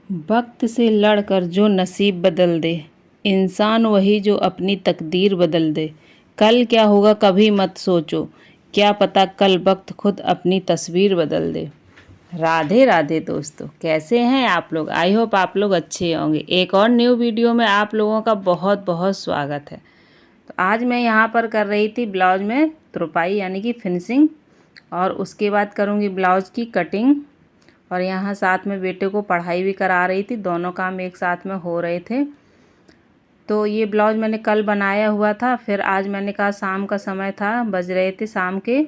वक्त से लड़कर जो नसीब बदल दे, इंसान वही जो अपनी तकदीर बदल दे। कल क्या होगा कभी मत सोचो, क्या पता कल वक्त खुद अपनी तस्वीर बदल दे। राधे राधे दोस्तों, कैसे हैं आप लोग? आई होप आप लोग अच्छे होंगे। एक और न्यू वीडियो में आप लोगों का बहुत बहुत स्वागत है। तो आज मैं यहाँ पर कर रही थी ब्लाउज में तुरपाई यानी कि फिनिशिंग, और उसके बाद करूँगी ब्लाउज की कटिंग, और यहाँ साथ में बेटे को पढ़ाई भी करा रही थी। दोनों काम एक साथ में हो रहे थे। तो ये ब्लाउज मैंने कल बनाया हुआ था, फिर आज मैंने कहा शाम का समय था, बज रहे थे शाम के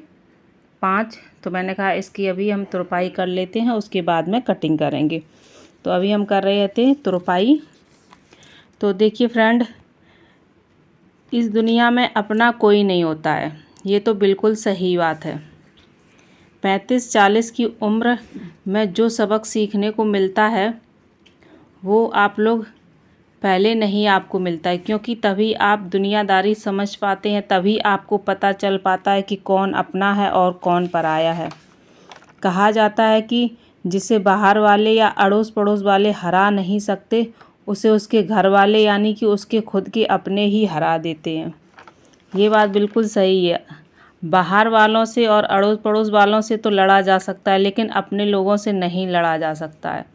5, तो मैंने कहा इसकी अभी हम तुरपाई कर लेते हैं, उसके बाद में कटिंग करेंगे। तो अभी हम कर रहे थे तुरपाई। तो देखिए फ्रेंड, इस दुनिया में अपना कोई नहीं होता है, ये तो बिल्कुल सही बात है। 35-40 की उम्र में जो सबक सीखने को मिलता है वो आप लोग पहले नहीं आपको मिलता है, क्योंकि तभी आप दुनियादारी समझ पाते हैं, तभी आपको पता चल पाता है कि कौन अपना है और कौन पराया है। कहा जाता है कि जिसे बाहर वाले या अड़ोस पड़ोस वाले हरा नहीं सकते, उसे उसके घर वाले यानी कि उसके खुद के अपने ही हरा देते हैं। ये बात बिल्कुल सही है। बाहर वालों से और अड़ोस पड़ोस वालों से तो लड़ा जा सकता है, लेकिन अपने लोगों से नहीं लड़ा जा सकता है।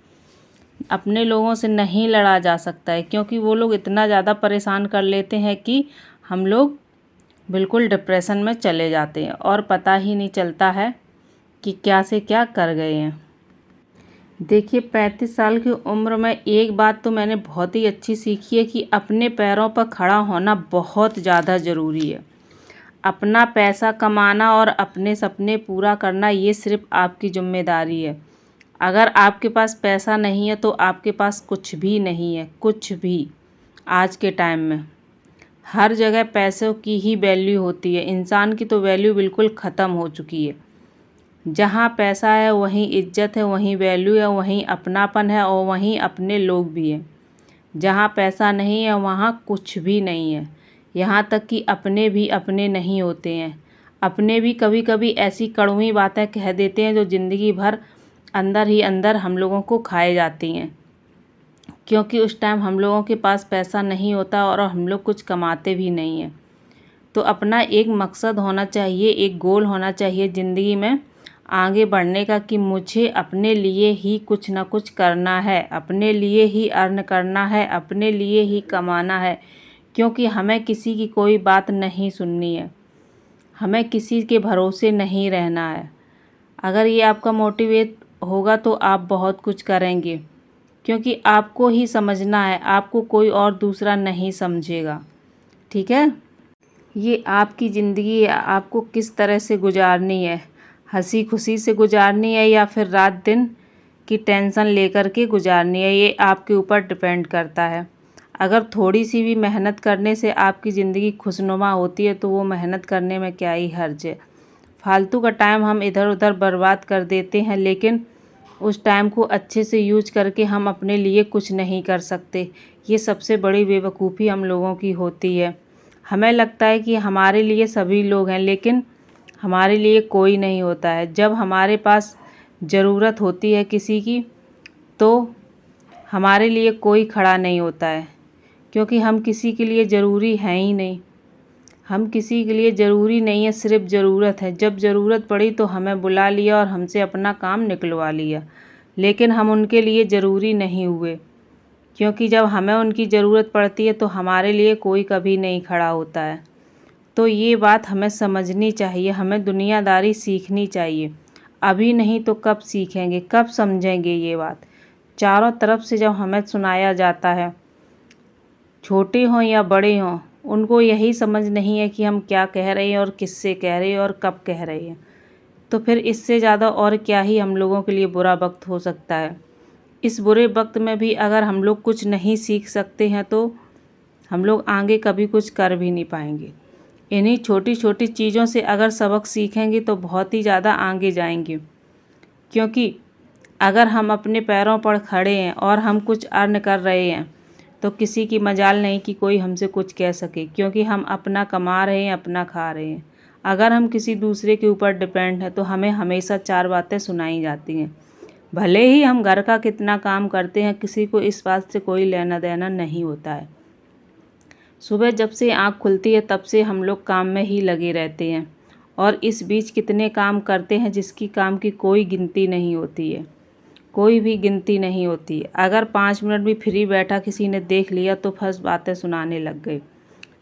अपने लोगों से नहीं लड़ा जा सकता है, क्योंकि वो लोग इतना ज़्यादा परेशान कर लेते हैं कि हम लोग बिल्कुल डिप्रेशन में चले जाते हैं और पता ही नहीं चलता है कि क्या से क्या कर गए हैं। देखिए, 35 साल की उम्र में एक बात तो मैंने बहुत ही अच्छी सीखी है कि अपने पैरों पर खड़ा होना बहुत ज़्यादा ज़रूरी है। अपना पैसा कमाना और अपने सपने पूरा करना ये सिर्फ आपकी जिम्मेदारी है। अगर आपके पास पैसा नहीं है तो आपके पास कुछ भी नहीं है, कुछ भी। आज के टाइम में हर जगह पैसों की ही वैल्यू होती है, इंसान की तो वैल्यू बिल्कुल ख़त्म हो चुकी है। जहाँ पैसा है वहीं इज्जत है, वहीं वैल्यू है, वहीं अपनापन है और वहीं अपने लोग भी हैं। जहाँ पैसा नहीं है वहाँ कुछ भी नहीं है। यहाँ तक कि अपने भी अपने नहीं होते हैं। अपने भी कभी कभी ऐसी कड़वी बातें कह देते हैं जो ज़िंदगी भर अंदर ही अंदर हम लोगों को खाए जाती हैं, क्योंकि उस टाइम हम लोगों के पास पैसा नहीं होता और हम लोग कुछ कमाते भी नहीं हैं। तो अपना एक मकसद होना चाहिए, एक गोल होना चाहिए ज़िंदगी में आगे बढ़ने का, कि मुझे अपने लिए ही कुछ ना कुछ करना है, अपने लिए ही अर्न करना है, अपने लिए ही कमाना है। क्योंकि हमें किसी की कोई बात नहीं सुननी है, हमें किसी के भरोसे नहीं रहना है। अगर ये आपका मोटिवेट होगा तो आप बहुत कुछ करेंगे, क्योंकि आपको ही समझना है, आपको कोई और दूसरा नहीं समझेगा। ठीक है, ये आपकी ज़िंदगी है, आपको किस तरह से गुजारनी है। हंसी खुशी से गुजारनी है या फिर रात दिन की टेंशन लेकर के गुजारनी है, ये आपके ऊपर डिपेंड करता है। अगर थोड़ी सी भी मेहनत करने से आपकी ज़िंदगी खुशनुमा होती है तो वो मेहनत करने में क्या ही हर्ज है। फालतू का टाइम हम इधर उधर बर्बाद कर देते हैं, लेकिन उस टाइम को अच्छे से यूज करके हम अपने लिए कुछ नहीं कर सकते। ये सबसे बड़ी बेवकूफ़ी हम लोगों की होती है। हमें लगता है कि हमारे लिए सभी लोग हैं, लेकिन हमारे लिए कोई नहीं होता है। जब हमारे पास ज़रूरत होती है किसी की, तो हमारे लिए कोई खड़ा नहीं होता है, क्योंकि हम किसी के लिए ज़रूरी हैं ही नहीं। हम किसी के लिए ज़रूरी नहीं है, सिर्फ ज़रूरत है। जब ज़रूरत पड़ी तो हमें बुला लिया और हमसे अपना काम निकलवा लिया, लेकिन हम उनके लिए ज़रूरी नहीं हुए, क्योंकि जब हमें उनकी ज़रूरत पड़ती है तो हमारे लिए कोई कभी नहीं खड़ा होता है। तो ये बात हमें समझनी चाहिए, हमें दुनियादारी सीखनी चाहिए। अभी नहीं तो कब सीखेंगे, कब समझेंगे ये बात। चारों तरफ से जब हमें सुनाया जाता है, छोटे हों या बड़े हों, उनको यही समझ नहीं है कि हम क्या कह रहे हैं और किससे कह रहे हैं और कब कह रहे हैं। तो फिर इससे ज़्यादा और क्या ही हम लोगों के लिए बुरा वक्त हो सकता है। इस बुरे वक्त में भी अगर हम लोग कुछ नहीं सीख सकते हैं तो हम लोग आगे कभी कुछ कर भी नहीं पाएंगे। इन्हीं छोटी छोटी चीज़ों से अगर सबक सीखेंगे तो बहुत ही ज़्यादा आगे जाएंगे, क्योंकि अगर हम अपने पैरों पर खड़े हैं और हम कुछ अर्न कर रहे हैं तो किसी की मजाल नहीं कि कोई हमसे कुछ कह सके, क्योंकि हम अपना कमा रहे हैं, अपना खा रहे हैं। अगर हम किसी दूसरे के ऊपर डिपेंड हैं तो हमें हमेशा 4 बातें सुनाई जाती हैं। भले ही हम घर का कितना काम करते हैं, किसी को इस बात से कोई लेना देना नहीं होता है। सुबह जब से आँख खुलती है तब से हम लोग काम में ही लगे रहते हैं और इस बीच कितने काम करते हैं जिसकी काम की कोई गिनती नहीं होती है, कोई भी गिनती नहीं होती है। अगर 5 मिनट भी फ्री बैठा किसी ने देख लिया तो फर्स्ट बातें सुनाने लग गए,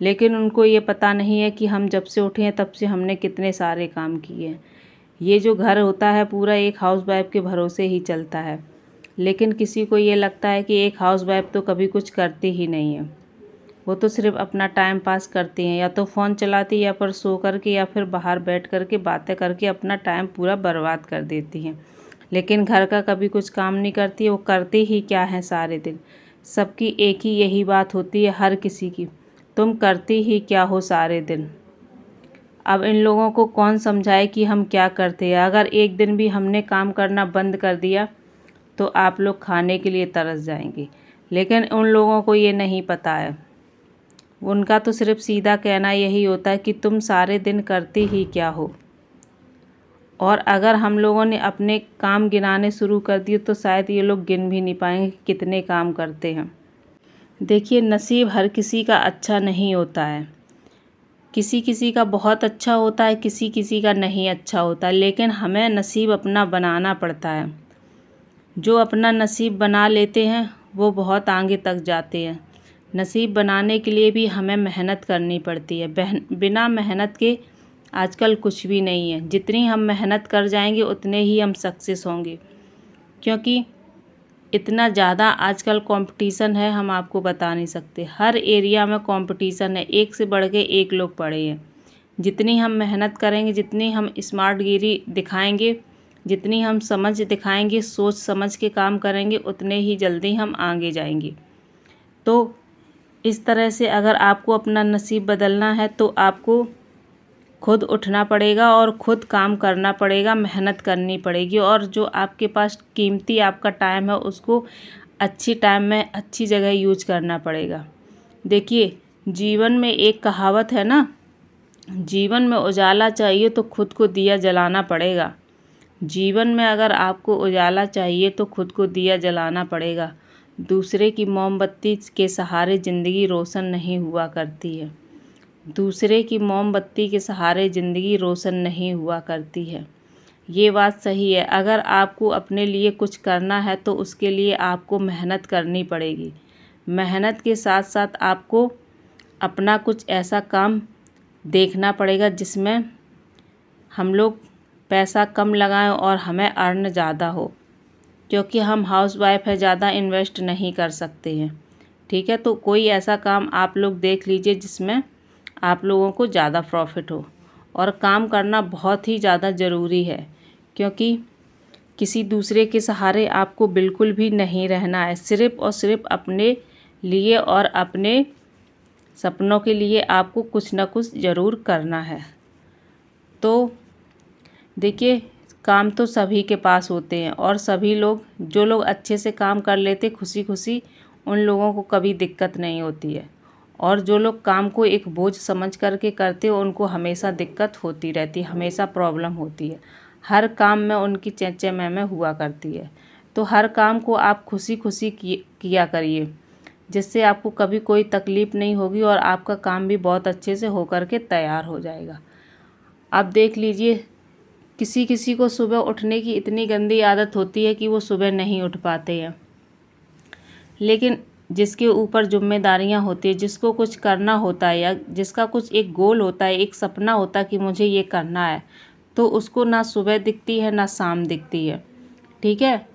लेकिन उनको ये पता नहीं है कि हम जब से उठे हैं तब से हमने कितने सारे काम किए हैं। ये जो घर होता है पूरा एक हाउसवाइफ के भरोसे ही चलता है, लेकिन किसी को ये लगता है कि एक हाउसवाइफ तो कभी कुछ करती ही नहीं है, वो तो सिर्फ अपना टाइम पास करती हैं, या तो फ़ोन चलाती या फिर सो करके या फिर बाहर बैठ करके बातें करके अपना टाइम पूरा बर्बाद कर देती हैं। लेकिन घर का कभी कुछ काम नहीं करती, वो करती ही क्या है सारे दिन। सबकी एक ही यही बात होती है हर किसी की, तुम करती ही क्या हो सारे दिन। अब इन लोगों को कौन समझाए कि हम क्या करते हैं। अगर एक दिन भी हमने काम करना बंद कर दिया तो आप लोग खाने के लिए तरस जाएंगे, लेकिन उन लोगों को ये नहीं पता है। उनका तो सिर्फ सीधा कहना यही होता है कि तुम सारे दिन करती ही क्या हो। और अगर हम लोगों ने अपने काम गिनाने शुरू कर दिए तो शायद ये लोग गिन भी नहीं पाएंगे कि कितने काम करते हैं। देखिए, नसीब हर किसी का अच्छा नहीं होता है, किसी किसी का बहुत अच्छा होता है, किसी किसी का नहीं अच्छा होता, लेकिन हमें नसीब अपना बनाना पड़ता है। जो अपना नसीब बना लेते हैं वो बहुत आगे तक जाते हैं। नसीब बनाने के लिए भी हमें मेहनत करनी पड़ती है। बिना मेहनत के आजकल कुछ भी नहीं है। जितनी हम मेहनत कर जाएंगे उतने ही हम सक्सेस होंगे, क्योंकि इतना ज़्यादा आजकल कंपटीशन है, हम आपको बता नहीं सकते। हर एरिया में कंपटीशन है, एक से बढ़ के एक लोग पड़े हैं। जितनी हम मेहनत करेंगे, जितनी हम स्मार्टगिरी दिखाएंगे, जितनी हम समझ दिखाएंगे, सोच समझ के काम करेंगे, उतने ही जल्दी हम आगे जाएंगे। तो इस तरह से अगर आपको अपना नसीब बदलना है तो आपको खुद उठना पड़ेगा और खुद काम करना पड़ेगा, मेहनत करनी पड़ेगी, और जो आपके पास कीमती आपका टाइम है उसको अच्छी टाइम में अच्छी जगह यूज करना पड़ेगा। देखिए, जीवन में एक कहावत है ना, जीवन में उजाला चाहिए तो खुद को दिया जलाना पड़ेगा। जीवन में अगर आपको उजाला चाहिए तो खुद को दिया जलाना पड़ेगा। दूसरे की मोमबत्ती के सहारे ज़िंदगी रोशन नहीं हुआ करती है। दूसरे की मोमबत्ती के सहारे ज़िंदगी रोशन नहीं हुआ करती है। ये बात सही है। अगर आपको अपने लिए कुछ करना है तो उसके लिए आपको मेहनत करनी पड़ेगी। मेहनत के साथ साथ आपको अपना कुछ ऐसा काम देखना पड़ेगा जिसमें हम लोग पैसा कम लगाएं और हमें अर्न ज़्यादा हो, क्योंकि हम हाउसवाइफ है, ज़्यादा इन्वेस्ट नहीं कर सकते हैं। ठीक है, तो कोई ऐसा काम आप लोग देख लीजिए जिसमें आप लोगों को ज़्यादा प्रॉफिट हो। और काम करना बहुत ही ज़्यादा ज़रूरी है, क्योंकि किसी दूसरे के सहारे आपको बिल्कुल भी नहीं रहना है। सिर्फ़ और सिर्फ अपने लिए और अपने सपनों के लिए आपको कुछ ना कुछ ज़रूर करना है। तो देखिए, काम तो सभी के पास होते हैं, और सभी लोग, जो लोग अच्छे से काम कर लेते खुशी खुशी, उन लोगों को कभी दिक्कत नहीं होती है। और जो लोग काम को एक बोझ समझ करके करते हैं उनको हमेशा दिक्कत होती रहती है, हमेशा प्रॉब्लम होती है। हर काम में उनकी चेंचे में हुआ करती है। तो हर काम को आप खुशी खुशी किया करिए, जिससे आपको कभी कोई तकलीफ़ नहीं होगी और आपका काम भी बहुत अच्छे से हो कर के तैयार हो जाएगा। अब देख लीजिए, किसी किसी को सुबह उठने की इतनी गंदी आदत होती है कि वो सुबह नहीं उठ पाते हैं, लेकिन जिसके ऊपर जिम्मेदारियां होती है, जिसको कुछ करना होता है, या जिसका कुछ एक गोल होता है, एक सपना होता है कि मुझे ये करना है, तो उसको ना सुबह दिखती है ना शाम दिखती है। ठीक है,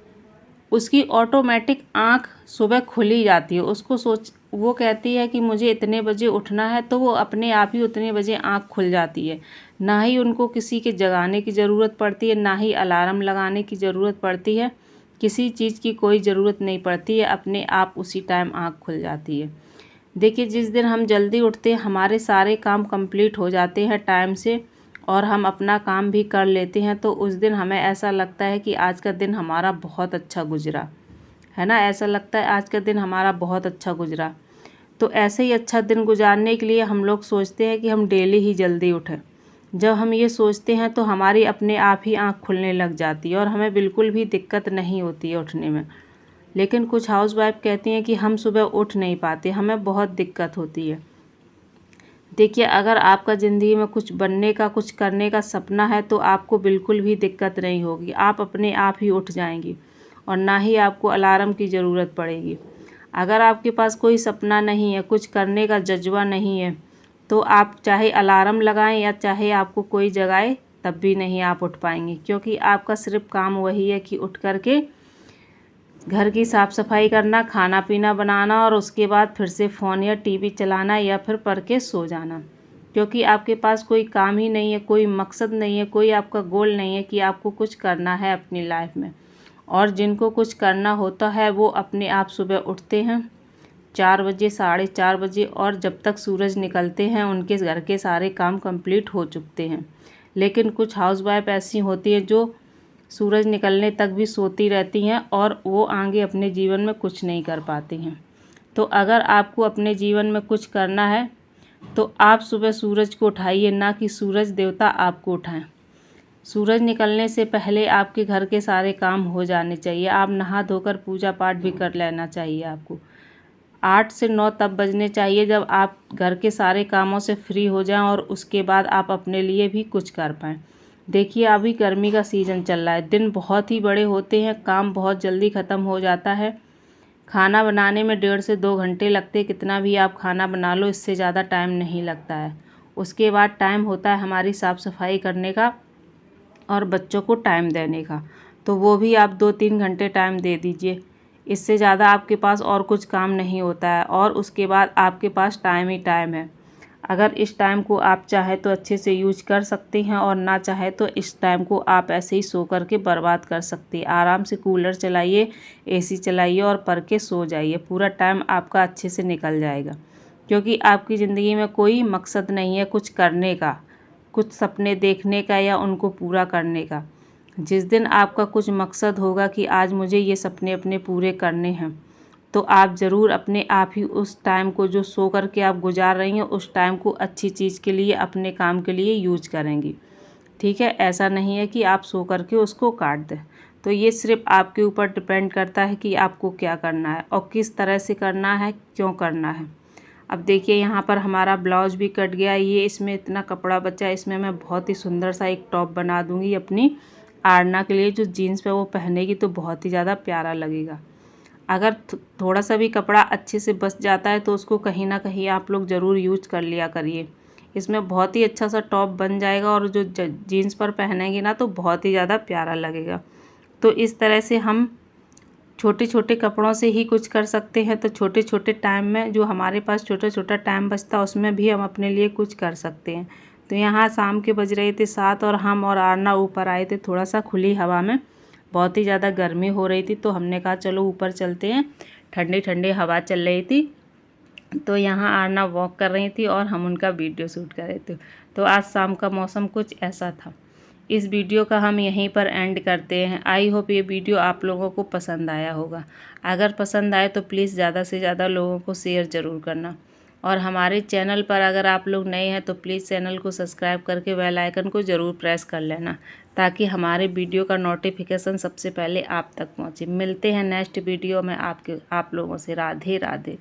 उसकी ऑटोमेटिक आँख सुबह खुली जाती है। वो कहती है कि मुझे इतने बजे उठना है, तो वो अपने आप ही उतने बजे आँख खुल जाती है। ना ही उनको किसी के जगाने की ज़रूरत पड़ती है, ना ही अलार्म लगाने की ज़रूरत पड़ती है, किसी चीज़ की कोई ज़रूरत नहीं पड़ती है, अपने आप उसी टाइम आँख खुल जाती है। देखिए, जिस दिन हम जल्दी उठते हैं हमारे सारे काम कंप्लीट हो जाते हैं टाइम से, और हम अपना काम भी कर लेते हैं, तो उस दिन हमें ऐसा लगता है कि आज का दिन हमारा बहुत अच्छा गुजरा है ना। ऐसा लगता है आज का दिन हमारा बहुत अच्छा गुजरा। तो ऐसे ही अच्छा दिन गुजारने के लिए हम लोग सोचते हैं कि हम डेली ही जल्दी उठें। जब हम ये सोचते हैं तो हमारी अपने आप ही आँख खुलने लग जाती है और हमें बिल्कुल भी दिक्कत नहीं होती है उठने में। लेकिन कुछ हाउसवाइफ कहती हैं कि हम सुबह उठ नहीं पाते, हमें बहुत दिक्कत होती है। देखिए, अगर आपका ज़िंदगी में कुछ बनने का, कुछ करने का सपना है तो आपको बिल्कुल भी दिक्कत नहीं होगी। आप अपने आप ही उठ जाएंगी और ना ही आपको अलार्म की ज़रूरत पड़ेगी। अगर आपके पास कोई सपना नहीं है, कुछ करने का जज्बा नहीं है, तो आप चाहे अलार्म लगाएं या चाहे आपको कोई जगाए, तब भी नहीं आप उठ पाएंगे, क्योंकि आपका सिर्फ काम वही है कि उठ कर के घर की साफ़ सफाई करना, खाना पीना बनाना और उसके बाद फिर से फ़ोन या टीवी चलाना या फिर पढ़ के सो जाना। क्योंकि आपके पास कोई काम ही नहीं है, कोई मकसद नहीं है, कोई आपका गोल नहीं है कि आपको कुछ करना है अपनी लाइफ में। और जिनको कुछ करना होता है वो अपने आप सुबह उठते हैं 4 बजे, 4:30 बजे, और जब तक सूरज निकलते हैं उनके घर के सारे काम कंप्लीट हो चुकते हैं। लेकिन कुछ हाउसवाइफ ऐसी होती हैं जो सूरज निकलने तक भी सोती रहती हैं और वो आगे अपने जीवन में कुछ नहीं कर पाती हैं। तो अगर आपको अपने जीवन में कुछ करना है तो आप सुबह सूरज को उठाइए, ना कि सूरज देवता आपको उठाएं। सूरज निकलने से पहले आपके घर के सारे काम हो जाने चाहिए। आप नहा धोकर पूजा पाठ भी कर लेना चाहिए। आपको 8 से 9 तब बजने चाहिए जब आप घर के सारे कामों से फ्री हो जाएं और उसके बाद आप अपने लिए भी कुछ कर पाएँ। देखिए, अभी गर्मी का सीज़न चल रहा है, दिन बहुत ही बड़े होते हैं, काम बहुत जल्दी ख़त्म हो जाता है। खाना बनाने में 1.5 से 2 घंटे लगते, कितना भी आप खाना बना लो इससे ज़्यादा टाइम नहीं लगता है। उसके बाद टाइम होता है हमारी साफ़ सफाई करने का और बच्चों को टाइम देने का, तो वो भी आप 2-3 घंटे टाइम दे दीजिए। इससे ज़्यादा आपके पास और कुछ काम नहीं होता है और उसके बाद आपके पास टाइम ही टाइम है। अगर इस टाइम को आप चाहे तो अच्छे से यूज कर सकते हैं और ना चाहे तो इस टाइम को आप ऐसे ही सो कर के बर्बाद कर सकते हैं। आराम से कूलर चलाइए, एसी चलाइए और पढ़ के सो जाइए। पूरा टाइम आपका अच्छे से निकल जाएगा, क्योंकि आपकी ज़िंदगी में कोई मकसद नहीं है कुछ करने का, कुछ सपने देखने का या उनको पूरा करने का। जिस दिन आपका कुछ मकसद होगा कि आज मुझे ये सपने अपने पूरे करने हैं, तो आप ज़रूर अपने आप ही उस टाइम को जो सो कर के आप गुजार रही हैं उस टाइम को अच्छी चीज़ के लिए, अपने काम के लिए यूज करेंगी। ठीक है, ऐसा नहीं है कि आप सो कर के उसको काट दें। तो ये सिर्फ आपके ऊपर डिपेंड करता है कि आपको क्या करना है और किस तरह से करना है, क्यों करना है। अब देखिए, यहाँ पर हमारा ब्लाउज भी कट गया। ये इसमें इतना कपड़ा बचा है, इसमें मैं बहुत ही सुंदर सा एक टॉप बना दूँगी अपनी आरना के लिए, जो जीन्स पे वो पहनेगी तो बहुत ही ज़्यादा प्यारा लगेगा। अगर थोड़ा सा भी कपड़ा अच्छे से बच जाता है तो उसको कहीं ना कहीं आप लोग ज़रूर यूज कर लिया करिए। इसमें बहुत ही अच्छा सा टॉप बन जाएगा और जो जीन्स पर पहनेंगे ना तो बहुत ही ज़्यादा प्यारा लगेगा। तो इस तरह से हम छोटे छोटे कपड़ों से ही कुछ कर सकते हैं। तो छोटे छोटे टाइम में जो हमारे पास छोटा छोटा टाइम बचता है उसमें भी हम अपने लिए कुछ कर सकते हैं। तो यहाँ शाम के बज रहे थे 7 और हम और आरना ऊपर आए थे थोड़ा सा खुली हवा में। बहुत ही ज़्यादा गर्मी हो रही थी तो हमने कहा चलो ऊपर चलते हैं, ठंडी ठंडी हवा चल रही थी। तो यहाँ आरना वॉक कर रही थी और हम उनका वीडियो शूट कर रहे थे। तो आज शाम का मौसम कुछ ऐसा था। इस वीडियो का हम यहीं पर एंड करते हैं। आई होप ये वीडियो आप लोगों को पसंद आया होगा। अगर पसंद आए तो प्लीज़ ज़्यादा से ज़्यादा लोगों को शेयर ज़रूर करना। और हमारे चैनल पर अगर आप लोग नए हैं तो प्लीज़ चैनल को सब्सक्राइब करके बेल आइकन को ज़रूर प्रेस कर लेना, ताकि हमारे वीडियो का नोटिफिकेशन सबसे पहले आप तक पहुँचे। मिलते हैं नेक्स्ट वीडियो में आप लोगों से। राधे राधे।